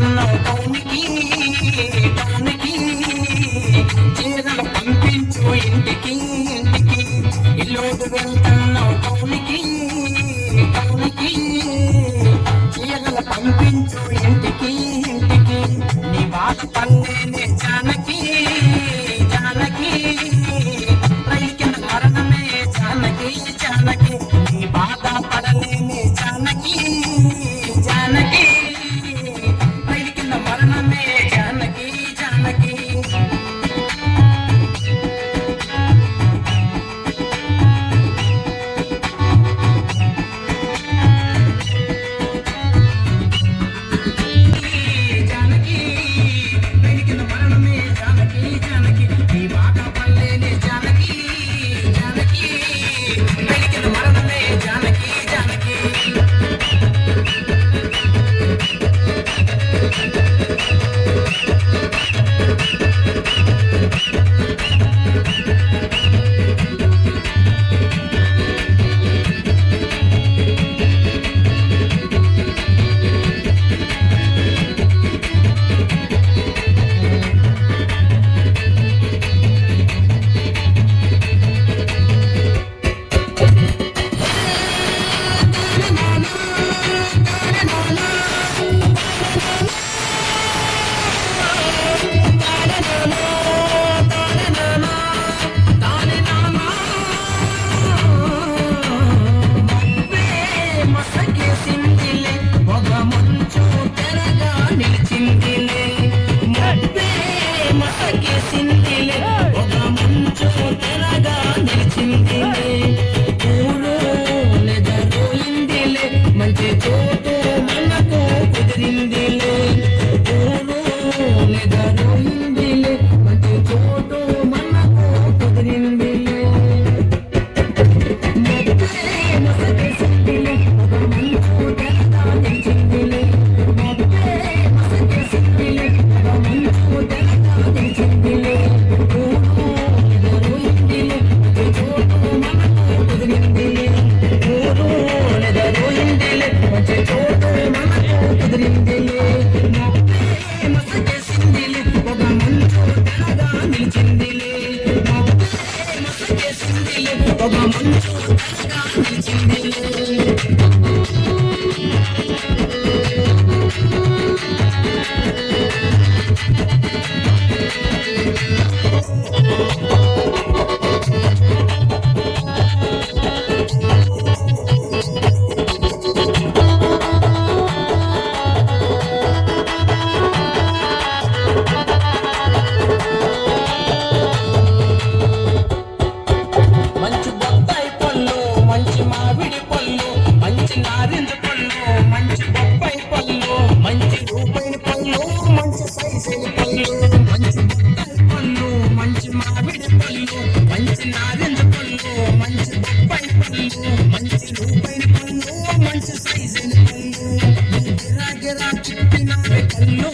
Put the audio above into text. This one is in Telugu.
వెళ్తున్నావు టౌన్కి టౌన్కి చీరలు పంపించు ఇంటికి ఇంటికి ఇల్లుడు వెళ్తున్నావు టౌన్కి టౌన్కి చీరలు పంపించు ఇంటికి ఇంటికి నీ బాధ పల్లెనే జానకి జానకి రైలు కింద మరణమే జానకి జానకి నీ బాధ పడలేని జానకి జానకి రైలు కింద మరణమే జానకి జానకి మంచి చోటు మనకు కుదిరిందిలే నిదరోయిందిలే మంచి చోటు మనకు కుదిరిందిలే మసకేసిందిలే ఒక మంచు తెరగా నిలిచిందిలే మసకేసిందిలే ఒక మంచు తెరగా నిలిచిందిలే నిదరోయిందిలే మంచి చోటు మనకు కుదిరిందిలే మంచి చోటు మనకు కుదిరిందిలే మసకేసిందిలే ఒక మంచు తెరగా నిలిచిందిలే మసకేసిందిలే ఒక మంచు తెరగా నిలిచిందిలే మామిడి పళ్ళు మంచి నారింజ పళ్ళు మంచి బొప్పాయి పళ్ళు మంచి రూపాయి పళ్ళు మంచి సైజైన పళ్ళు మంచి బొప్పాయి పళ్ళు మంచి మామిడి పళ్ళు మంచి నారింజ పళ్ళు మంచి బొప్పాయి పళ్ళు మంచి రూపాయి పళ్ళు మంచి సైజైన పళ్ళు గిరా గిరా చిప్పినారే కళ్ళు